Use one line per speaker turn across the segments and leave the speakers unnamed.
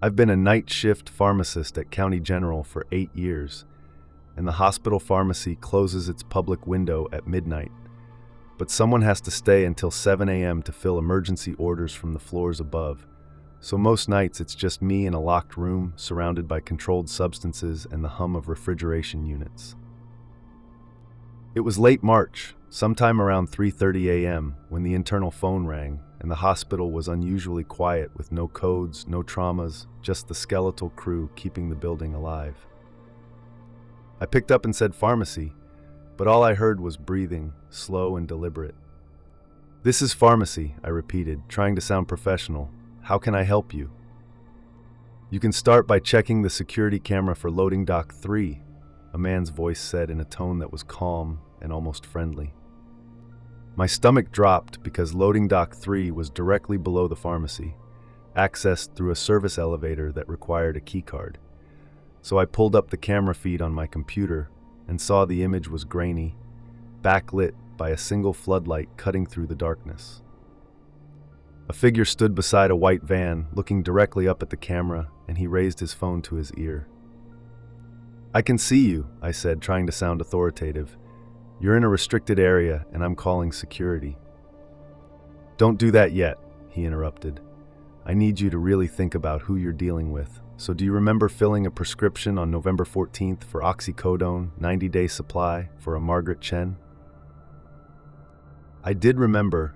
I've been a night shift pharmacist at County General for 8 years, and the hospital pharmacy closes its public window at midnight. But someone has to stay until 7 a.m. to fill emergency orders from the floors above. So most nights it's just me in a locked room surrounded by controlled substances and the hum of refrigeration units. It was late March, sometime around 3:30 a.m., when the internal phone rang, and the hospital was unusually quiet with no codes, no traumas, just the skeletal crew keeping the building alive. I picked up and said pharmacy, but all I heard was breathing, slow and deliberate. "This is pharmacy," I repeated, trying to sound professional. "How can I help you?" "You can start by checking the security camera for loading dock 3, a man's voice said in a tone that was calm and almost friendly. My stomach dropped because loading dock 3 was directly below the pharmacy, accessed through a service elevator that required a keycard. So I pulled up the camera feed on my computer and saw the image was grainy, backlit by a single floodlight cutting through the darkness. A figure stood beside a white van, looking directly up at the camera, and he raised his phone to his ear. "I can see you," I said, trying to sound authoritative. "You're in a restricted area, and I'm calling security." "Don't do that yet," he interrupted. "I need you to really think about who you're dealing with. So do you remember filling a prescription on November 14th for oxycodone, 90-day supply, for a Margaret Chen?" I did remember,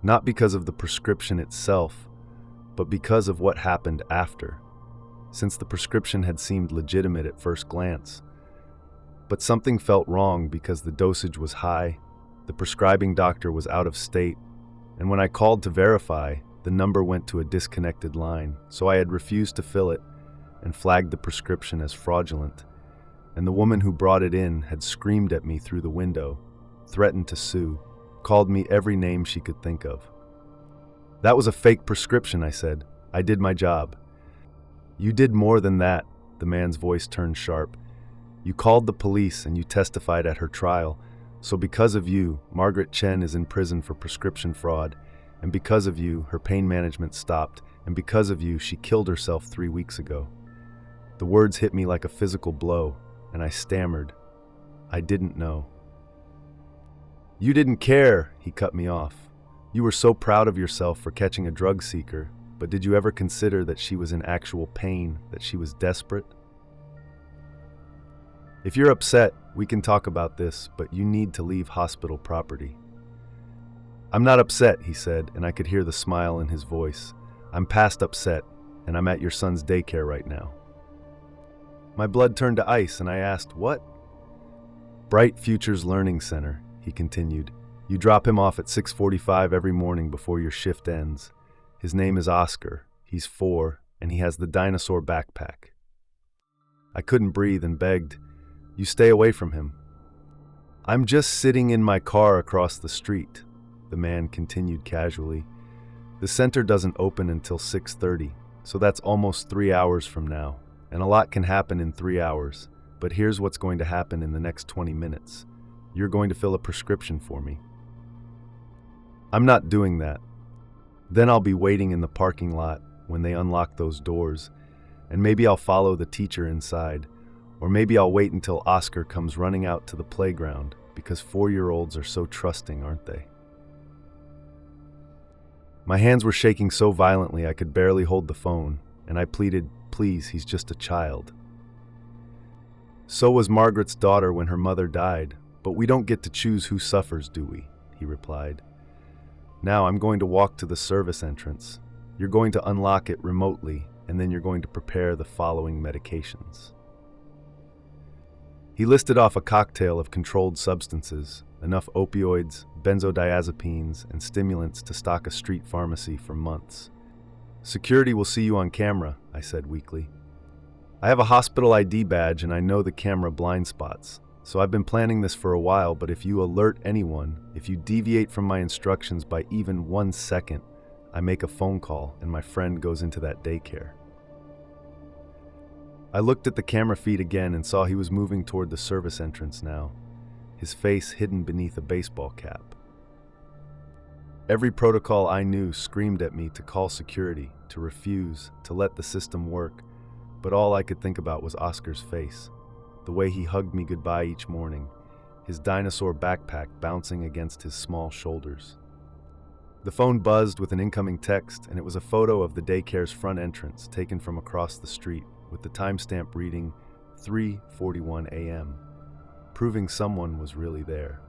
not because of the prescription itself, but because of what happened after, since the prescription had seemed legitimate at first glance. But something felt wrong because the dosage was high, the prescribing doctor was out of state, and when I called to verify, the number went to a disconnected line, so I had refused to fill it and flagged the prescription as fraudulent, and the woman who brought it in had screamed at me through the window, threatened to sue, called me every name she could think of. "That was a fake prescription," I said. "I did my job." "You did more than that," the man's voice turned sharp. "You called the police and you testified at her trial, so because of you, Margaret Chen is in prison for prescription fraud, and because of you, her pain management stopped, and because of you, she killed herself 3 weeks ago." The words hit me like a physical blow, and I stammered. I didn't know. "You didn't care," he cut me off. "You were so proud of yourself for catching a drug seeker, but did you ever consider that she was in actual pain, that she was desperate?" "If you're upset, we can talk about this, but you need to leave hospital property." "I'm not upset," he said, and I could hear the smile in his voice. "I'm past upset, and I'm at your son's daycare right now." My blood turned to ice, and I asked, "What?" "Bright Futures Learning Center," he continued. "You drop him off at 6:45 every morning before your shift ends. His name is Oscar. He's 4, and he has the dinosaur backpack." I couldn't breathe and begged, "You stay away from him." "I'm just sitting in my car across the street," the man continued casually. "The center doesn't open until 6:30, so that's almost 3 hours from now, and a lot can happen in 3 hours, but here's what's going to happen in the next 20 minutes. You're going to fill a prescription for me." "I'm not doing that. Then I'll be waiting in the parking lot when they unlock those doors, and maybe I'll follow the teacher inside, or maybe I'll wait until Oscar comes running out to the playground, because 4-year-olds are so trusting, aren't they?" My hands were shaking so violently I could barely hold the phone, and I pleaded, "Please, he's just a child." "So was Margaret's daughter when her mother died, but we don't get to choose who suffers, do we?" he replied. "Now I'm going to walk to the service entrance. You're going to unlock it remotely, and then you're going to prepare the following medications." He listed off a cocktail of controlled substances, enough opioids, benzodiazepines, and stimulants to stock a street pharmacy for months. "Security will see you on camera," I said weakly. "I have a hospital ID badge and I know the camera blind spots, so I've been planning this for a while, but if you alert anyone, if you deviate from my instructions by even 1 second, I make a phone call and my friend goes into that daycare." I looked at the camera feed again and saw he was moving toward the service entrance now, his face hidden beneath a baseball cap. Every protocol I knew screamed at me to call security, to refuse, to let the system work, but all I could think about was Oscar's face, the way he hugged me goodbye each morning, his dinosaur backpack bouncing against his small shoulders. The phone buzzed with an incoming text, and it was a photo of the daycare's front entrance taken from across the street, with the timestamp reading 3:41 a.m., proving someone was really there.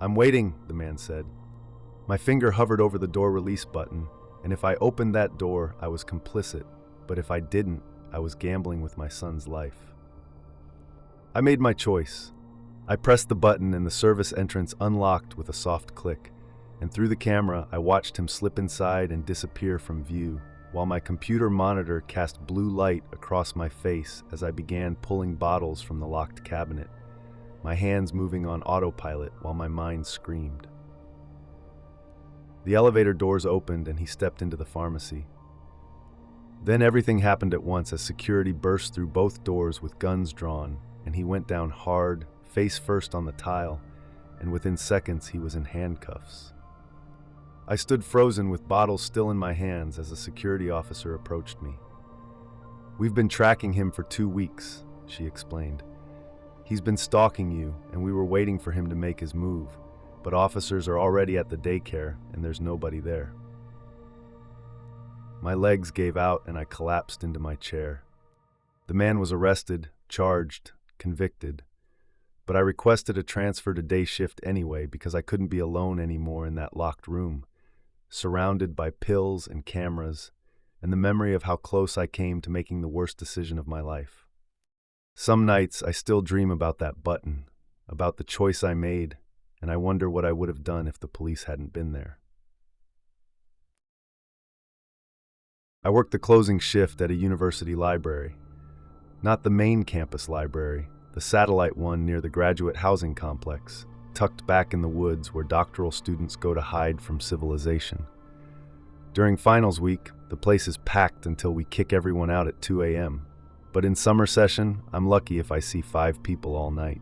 "I'm waiting," the man said. My finger hovered over the door release button, and if I opened that door, I was complicit, but if I didn't, I was gambling with my son's life. I made my choice. I pressed the button and the service entrance unlocked with a soft click, and through the camera, I watched him slip inside and disappear from view, while my computer monitor cast blue light across my face as I began pulling bottles from the locked cabinet, my hands moving on autopilot while my mind screamed. The elevator doors opened and he stepped into the pharmacy. Then everything happened at once as security burst through both doors with guns drawn, and he went down hard, face first on the tile, and within seconds he was in handcuffs. I stood frozen with bottles still in my hands as a security officer approached me. "We've been tracking him for 2 weeks," she explained. "He's been stalking you, and we were waiting for him to make his move, but officers are already at the daycare, and there's nobody there." My legs gave out and I collapsed into my chair. The man was arrested, charged, convicted, but I requested a transfer to day shift anyway because I couldn't be alone anymore in that locked room, surrounded by pills and cameras, and the memory of how close I came to making the worst decision of my life. Some nights I still dream about that button, about the choice I made, and I wonder what I would have done if the police hadn't been there. I worked the closing shift at a university library. Not the main campus library, the satellite one near the graduate housing complex, tucked back in the woods where doctoral students go to hide from civilization. During finals week, the place is packed until we kick everyone out at 2 a.m., but in summer session, I'm lucky if I see 5 people all night.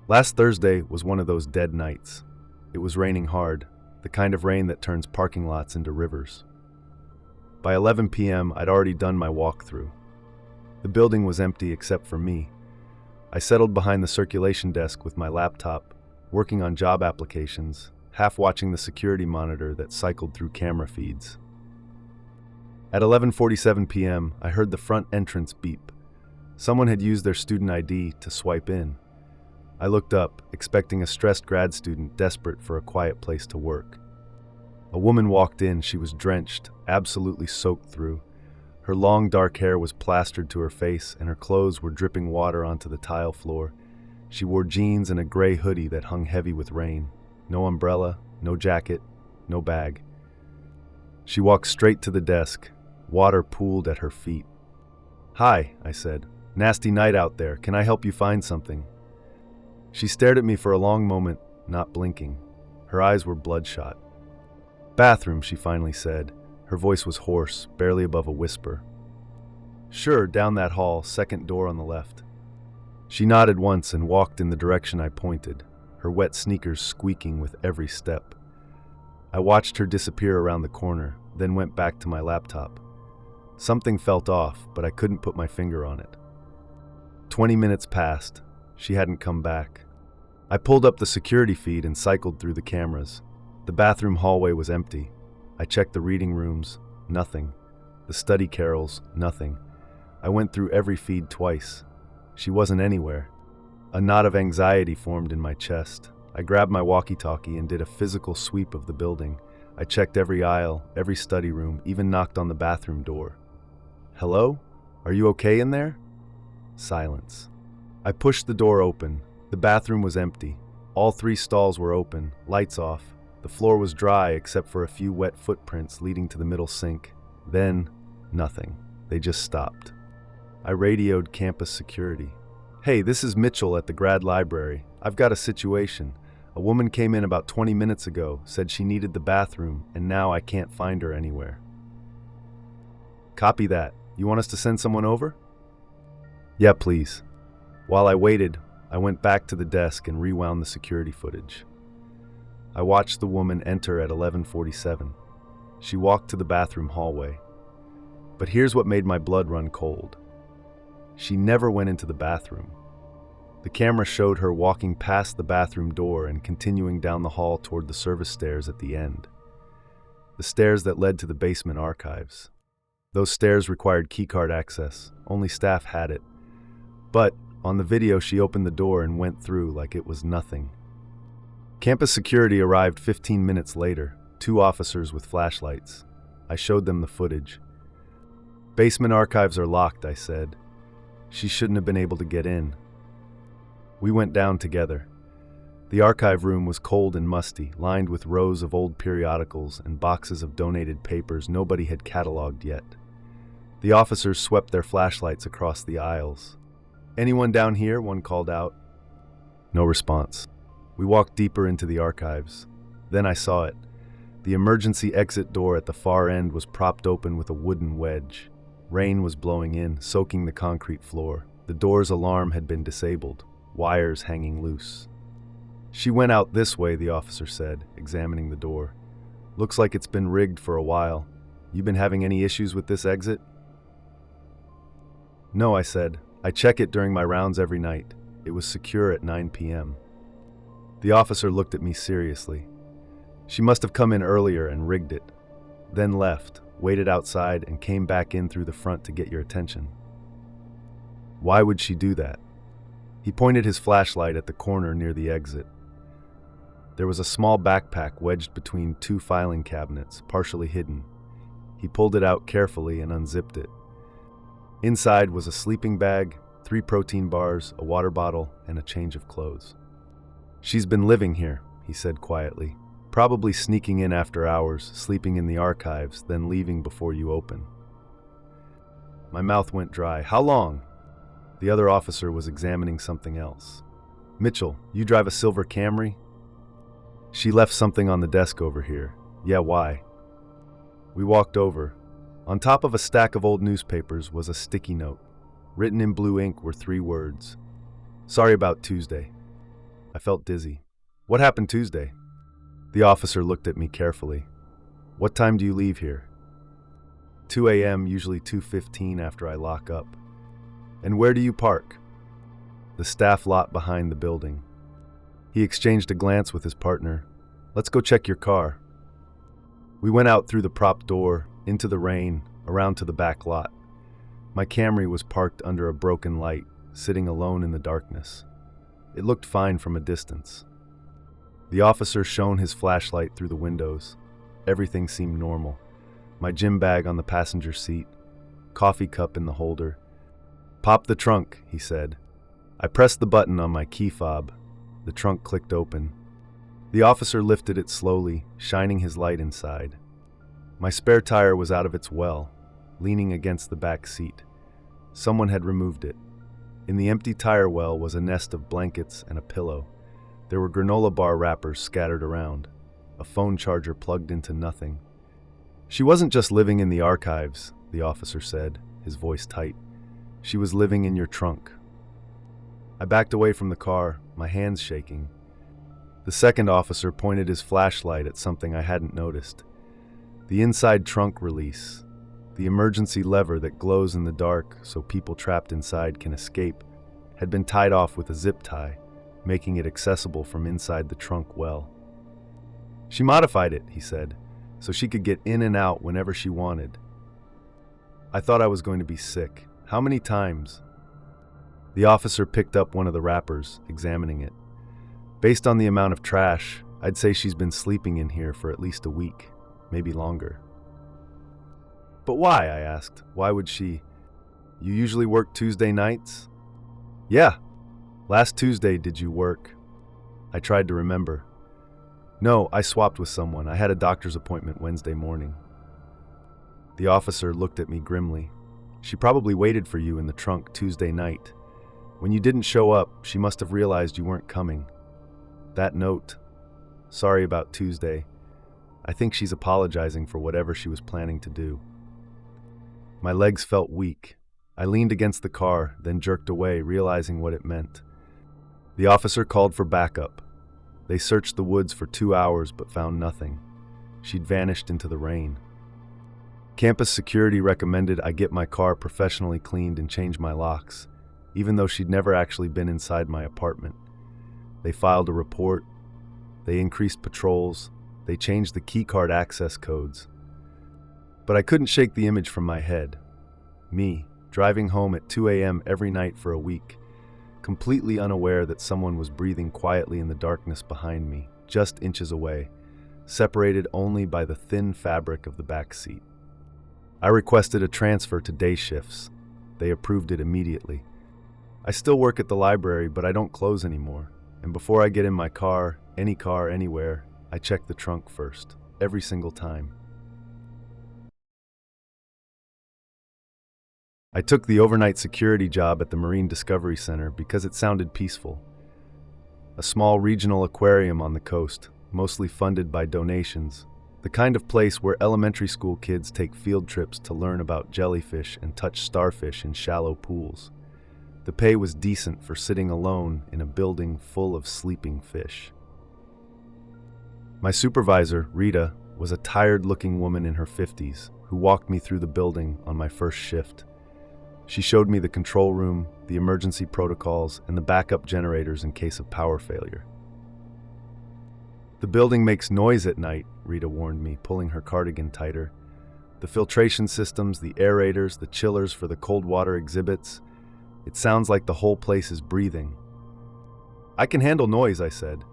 Last Thursday was one of those dead nights. It was raining hard, the kind of rain that turns parking lots into rivers. By 11 p.m., I'd already done my walkthrough. The building was empty except for me. I settled behind the circulation desk with my laptop, working on job applications, half watching the security monitor that cycled through camera feeds. At 11:47 p.m., I heard the front entrance beep. Someone had used their student ID to swipe in. I looked up, expecting a stressed grad student desperate for a quiet place to work. A woman walked in. She was drenched, absolutely soaked through. Her long dark hair was plastered to her face, and her clothes were dripping water onto the tile floor. She wore jeans and a gray hoodie that hung heavy with rain. No umbrella, no jacket, no bag. She walked straight to the desk. Water pooled at her feet. "Hi," I said. "Nasty night out there. Can I help you find something?" She stared at me for a long moment, not blinking. Her eyes were bloodshot. "Bathroom," she finally said. Her voice was hoarse, barely above a whisper. "Sure, down that hall, second door on the left." She nodded once and walked in the direction I pointed, her wet sneakers squeaking with every step. I watched her disappear around the corner, then went back to my laptop. Something felt off, but I couldn't put my finger on it. 20 minutes passed. She hadn't come back. I pulled up the security feed and cycled through the cameras. The bathroom hallway was empty. I checked the reading rooms, nothing. The study carrels, nothing. I went through every feed twice. She wasn't anywhere. A knot of anxiety formed in my chest. I grabbed my walkie-talkie and did a physical sweep of the building. I checked every aisle, every study room, even knocked on the bathroom door. "Hello? Are you okay in there?" Silence. I pushed the door open. The bathroom was empty. All 3 stalls were open, lights off. The floor was dry except for a few wet footprints leading to the middle sink. Then, nothing. They just stopped. I radioed campus security. "Hey, this is Mitchell at the grad library. I've got a situation. A woman came in about 20 minutes ago, said she needed the bathroom, and now I can't find her anywhere." "Copy that. You want us to send someone over?" "Yeah, please." While I waited, I went back to the desk and rewound the security footage. I watched the woman enter at 11:47. She walked to the bathroom hallway. But here's what made my blood run cold. She never went into the bathroom. The camera showed her walking past the bathroom door and continuing down the hall toward the service stairs at the end. The stairs that led to the basement archives. Those stairs required keycard access. Only staff had it. But on the video, she opened the door and went through like it was nothing. Campus security arrived 15 minutes later, 2 officers with flashlights. I showed them the footage. Basement archives are locked, I said. She shouldn't have been able to get in. We went down together. The archive room was cold and musty, lined with rows of old periodicals and boxes of donated papers nobody had cataloged yet. The officers swept their flashlights across the aisles. "Anyone down here?" one called out. No response. We walked deeper into the archives. Then I saw it. The emergency exit door at the far end was propped open with a wooden wedge. Rain was blowing in, soaking the concrete floor. The door's alarm had been disabled, wires hanging loose. "She went out this way," the officer said, examining the door. "Looks like it's been rigged for a while. You been having any issues with this exit?" "No," I said. "I check it during my rounds every night. It was secure at 9 p.m. The officer looked at me seriously. "She must have come in earlier and rigged it, then left, waited outside, and came back in through the front to get your attention." "Why would she do that?" He pointed his flashlight at the corner near the exit. There was a small backpack wedged between 2 filing cabinets, partially hidden. He pulled it out carefully and unzipped it. Inside was a sleeping bag, 3 protein bars, a water bottle, and a change of clothes. "She's been living here," he said quietly, "probably sneaking in after hours, sleeping in the archives, then leaving before you open." My mouth went dry. "How long?" The other officer was examining something else. "Mitchell, you drive a silver Camry?" "She left something on the desk over here." "Yeah, why?" We walked over. On top of a stack of old newspapers was a sticky note. Written in blue ink were 3 words. "Sorry about Tuesday." I felt dizzy. "What happened Tuesday?" The officer looked at me carefully. "What time do you leave here?" 2 a.m., usually 2:15 after I lock up. "And where do you park?" "The staff lot behind the building." He exchanged a glance with his partner. "Let's go check your car." We went out through the prop door, into the rain, around to the back lot. My Camry was parked under a broken light, sitting alone in the darkness. It looked fine from a distance. The officer shone his flashlight through the windows. Everything seemed normal. My gym bag on the passenger seat, coffee cup in the holder. "Pop the trunk," he said. I pressed the button on my key fob. The trunk clicked open. The officer lifted it slowly, shining his light inside. My spare tire was out of its well, leaning against the back seat. Someone had removed it. In the empty tire well was a nest of blankets and a pillow. There were granola bar wrappers scattered around, a phone charger plugged into nothing. "She wasn't just living in the archives," the officer said, his voice tight. "She was living in your trunk." I backed away from the car, my hands shaking. The second officer pointed his flashlight at something I hadn't noticed. The inside trunk release, the emergency lever that glows in the dark so people trapped inside can escape, had been tied off with a zip tie, making it accessible from inside the trunk well. "She modified it," he said, "so she could get in and out whenever she wanted." I thought I was going to be sick. "How many times?" The officer picked up one of the wrappers, examining it. "Based on the amount of trash, I'd say she's been sleeping in here for at least a week, maybe longer." "But why?" I asked. "Why would she?" "You usually work Tuesday nights?" "Yeah." "Last Tuesday, did you work?" I tried to remember. "No, I swapped with someone. I had a doctor's appointment Wednesday morning." The officer looked at me grimly. "She probably waited for you in the trunk Tuesday night. When you didn't show up, she must have realized you weren't coming. That note, 'Sorry about Tuesday,' I think she's apologizing for whatever she was planning to do." My legs felt weak. I leaned against the car, then jerked away, realizing what it meant. The officer called for backup. They searched the woods for 2 hours but found nothing. She'd vanished into the rain. Campus security recommended I get my car professionally cleaned and change my locks, even though she'd never actually been inside my apartment. They filed a report, they increased patrols, they changed the keycard access codes. But I couldn't shake the image from my head. Me, driving home at 2 a.m. every night for a week, completely unaware that someone was breathing quietly in the darkness behind me, just inches away, separated only by the thin fabric of the back seat. I requested a transfer to day shifts. They approved it immediately. I still work at the library, but I don't close anymore. And before I get in my car, anywhere, I check the trunk first, every single time. I took the overnight security job at the Marine Discovery Center because it sounded peaceful. A small regional aquarium on the coast, mostly funded by donations. The kind of place where elementary school kids take field trips to learn about jellyfish and touch starfish in shallow pools. The pay was decent for sitting alone in a building full of sleeping fish. My supervisor, Rita, was a tired-looking woman in her 50s who walked me through the building on my first shift. She showed me the control room, the emergency protocols, and the backup generators in case of power failure. "The building makes noise at night," Rita warned me, pulling her cardigan tighter. "The filtration systems, the aerators, the chillers for the cold water exhibits. It sounds like the whole place is breathing." "I can handle noise," I said.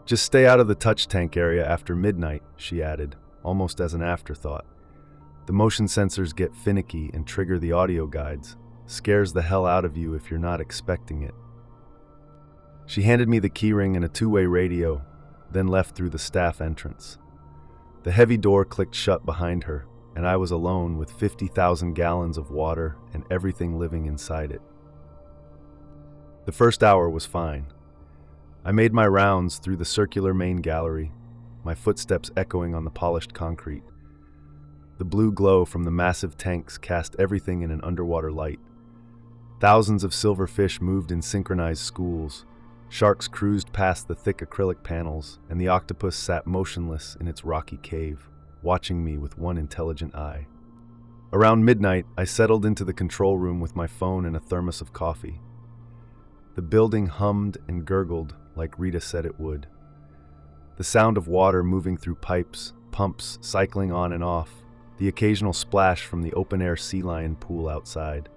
"Just stay out of the touch tank area after midnight," she added, almost as an afterthought. "The motion sensors get finicky and trigger the audio guides. Scares the hell out of you if you're not expecting it." She handed me the keyring and a two-way radio, then left through the staff entrance. The heavy door clicked shut behind her, and I was alone with 50,000 gallons of water and everything living inside it. The first hour was fine. I made my rounds through the circular main gallery, my footsteps echoing on the polished concrete. The blue glow from the massive tanks cast everything in an underwater light. Thousands of silver fish moved in synchronized schools. Sharks cruised past the thick acrylic panels, and the octopus sat motionless in its rocky cave, watching me with one intelligent eye. Around midnight, I settled into the control room with my phone and a thermos of coffee. The building hummed and gurgled like Rita said it would. The sound of water moving through pipes, pumps cycling on and off, the occasional splash from the open-air sea lion pool outside.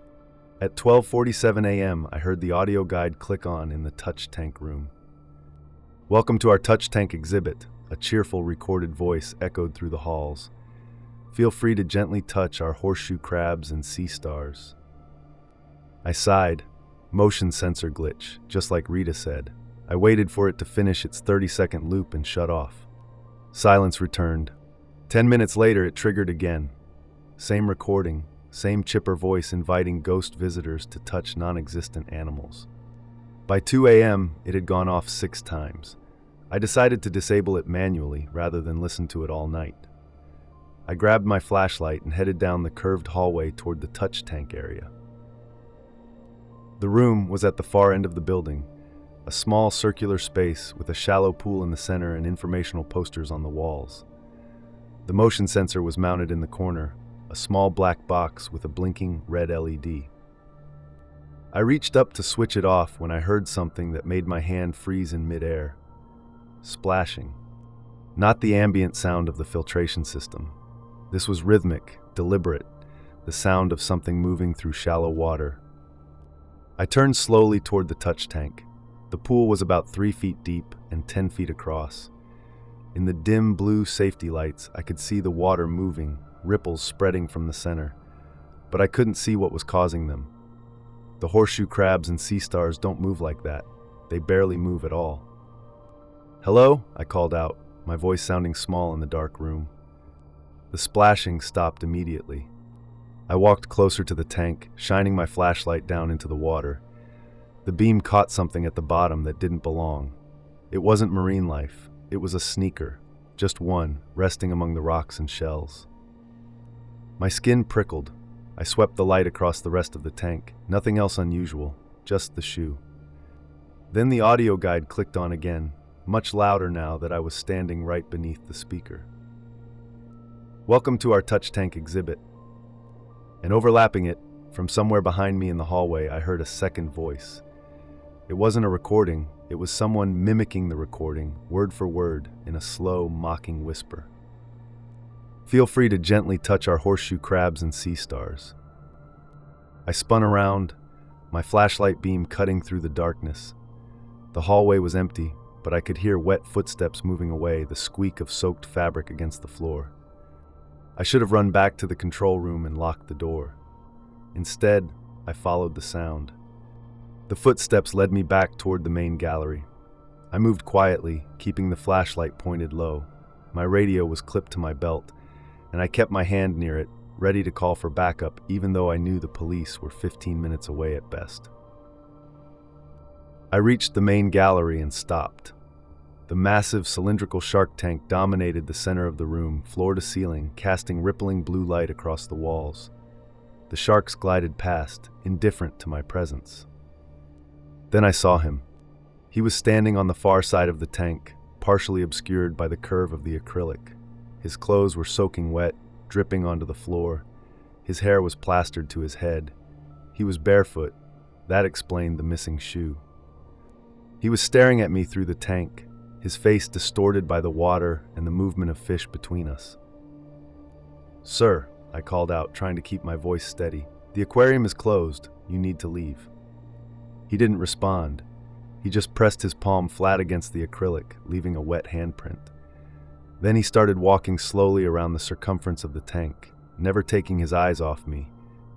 At 12:47 a.m., I heard the audio guide click on in the touch tank room. "Welcome to our touch tank exhibit," a cheerful recorded voice echoed through the halls. "Feel free to gently touch our horseshoe crabs and sea stars." I sighed. Motion sensor glitch, just like Rita said. I waited for it to finish its 30-second loop and shut off. Silence returned. 10 minutes later, it triggered again. Same recording, same chipper voice inviting ghost visitors to touch non-existent animals. By 2 a.m., it had gone off 6 times. I decided to disable it manually rather than listen to it all night. I grabbed my flashlight and headed down the curved hallway toward the touch tank area. The room was at the far end of the building, a small circular space with a shallow pool in the center and informational posters on the walls. The motion sensor was mounted in the corner, a small black box with a blinking red LED. I reached up to switch it off when I heard something that made my hand freeze in midair. Splashing. Not the ambient sound of the filtration system. This was rhythmic, deliberate, the sound of something moving through shallow water. I turned slowly toward the touch tank. The pool was about 3 feet deep and 10 feet across. In the dim blue safety lights, I could see the water moving, ripples spreading from the center, but I couldn't see what was causing them. The horseshoe crabs and sea stars don't move like that. They barely move at all. "Hello?" I called out, my voice sounding small in the dark room. The splashing stopped immediately. I walked closer to the tank, shining my flashlight down into the water. The beam caught something at the bottom that didn't belong. It wasn't marine life. It was a sneaker, just one, resting among the rocks and shells. My skin prickled. I swept the light across the rest of the tank. Nothing else unusual, just the shoe. Then the audio guide clicked on again, much louder now that I was standing right beneath the speaker. Welcome to our touch tank exhibit. And overlapping it, from somewhere behind me in the hallway, I heard a second voice. It wasn't a recording, it was someone mimicking the recording, word for word, in a slow, mocking whisper. Feel free to gently touch our horseshoe crabs and sea stars. I spun around, my flashlight beam cutting through the darkness. The hallway was empty, but I could hear wet footsteps moving away, the squeak of soaked fabric against the floor. I should have run back to the control room and locked the door. Instead, I followed the sound. The footsteps led me back toward the main gallery. I moved quietly, keeping the flashlight pointed low. My radio was clipped to my belt, and I kept my hand near it, ready to call for backup, even though I knew the police were 15 minutes away at best. I reached the main gallery and stopped. The massive cylindrical shark tank dominated the center of the room, floor to ceiling, casting rippling blue light across the walls. The sharks glided past, indifferent to my presence. Then I saw him. He was standing on the far side of the tank, partially obscured by the curve of the acrylic. His clothes were soaking wet, dripping onto the floor. His hair was plastered to his head. He was barefoot. That explained the missing shoe. He was staring at me through the tank, his face distorted by the water and the movement of fish between us. "Sir," I called out, trying to keep my voice steady, "the aquarium is closed. You need to leave." He didn't respond. He just pressed his palm flat against the acrylic, leaving a wet handprint. Then he started walking slowly around the circumference of the tank, never taking his eyes off me,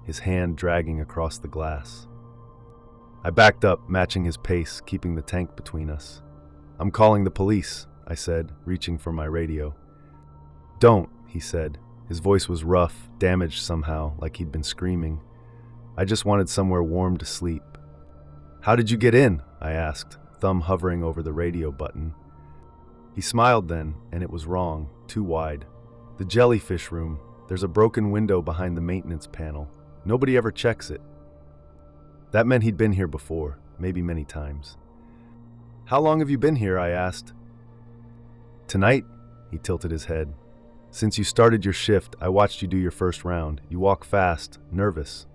his hand dragging across the glass. I backed up, matching his pace, keeping the tank between us. "I'm calling the police," I said, reaching for my radio. "Don't," he said. His voice was rough, damaged somehow, like he'd been screaming. "I just wanted somewhere warm to sleep." "How did you get in?" I asked, thumb hovering over the radio button. He smiled then, and it was wrong, too wide. "The jellyfish room. There's a broken window behind the maintenance panel. Nobody ever checks it." That meant he'd been here before, maybe many times. "How long have you been here?" I asked. "Tonight?" He tilted his head. "Since you started your shift, I watched you do your first round. You walk fast, nervous."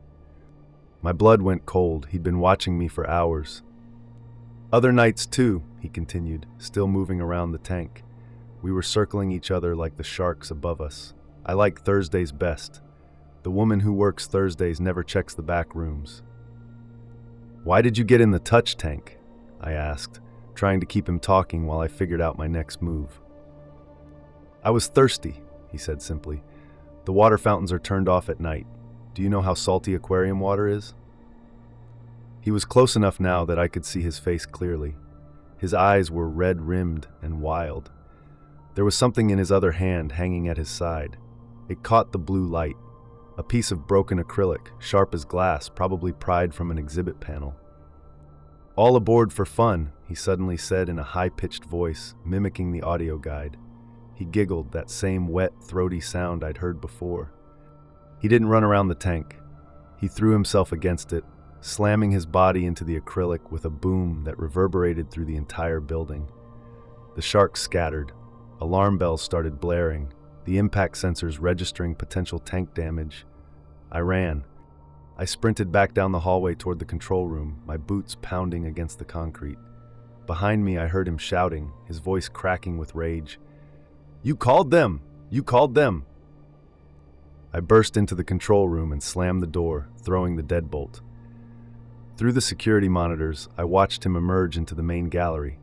My blood went cold. He'd been watching me for hours. "Other nights too," he continued, still moving around the tank. We were circling each other like the sharks above us. "I like Thursdays best. The woman who works Thursdays never checks the back rooms." "Why did you get in the touch tank?" I asked, trying to keep him talking while I figured out my next move. "I was thirsty," he said simply. "The water fountains are turned off at night. Do you know how salty aquarium water is?" He was close enough now that I could see his face clearly. His eyes were red-rimmed and wild. There was something in his other hand hanging at his side. It caught the blue light. A piece of broken acrylic, sharp as glass, probably pried from an exhibit panel. "All aboard for fun," he suddenly said in a high-pitched voice, mimicking the audio guide. He giggled, that same wet, throaty sound I'd heard before. He didn't run around the tank. He threw himself against it, slamming his body into the acrylic with a boom that reverberated through the entire building. The sharks scattered. Alarm bells started blaring, the impact sensors registering potential tank damage. I ran. I sprinted back down the hallway toward the control room, my boots pounding against the concrete. Behind me, I heard him shouting, his voice cracking with rage. "You called them! You called them!" I burst into the control room and slammed the door, throwing the deadbolt. Through the security monitors, I watched him emerge into the main gallery.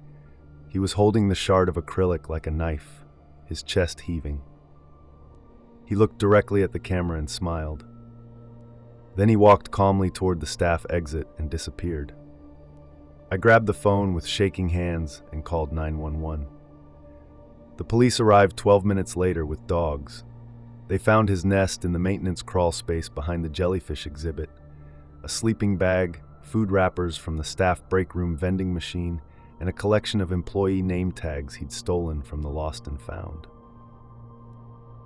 He was holding the shard of acrylic like a knife, his chest heaving. He looked directly at the camera and smiled. Then he walked calmly toward the staff exit and disappeared. I grabbed the phone with shaking hands and called 911. The police arrived 12 minutes later with dogs. They found his nest in the maintenance crawl space behind the jellyfish exhibit. A sleeping bag, food wrappers from the staff break room vending machine, and a collection of employee name tags he'd stolen from the lost and found.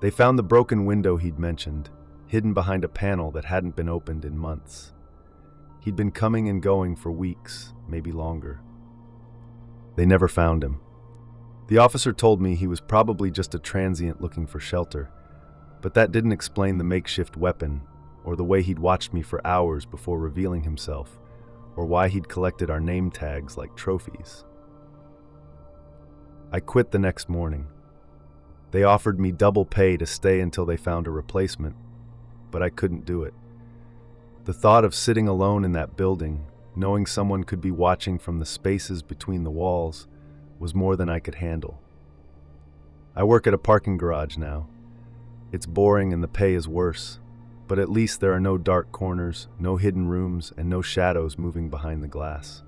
They found the broken window he'd mentioned, hidden behind a panel that hadn't been opened in months. He'd been coming and going for weeks, maybe longer. They never found him. The officer told me he was probably just a transient looking for shelter, But that didn't explain the makeshift weapon, or the way he'd watched me for hours before revealing himself, or why he'd collected our name tags like trophies. I quit the next morning. They offered me double pay to stay until they found a replacement, but I couldn't do it. The thought of sitting alone in that building, knowing someone could be watching from the spaces between the walls, was more than I could handle. I work at a parking garage now. It's boring and the pay is worse, but at least there are no dark corners, no hidden rooms, and no shadows moving behind the glass.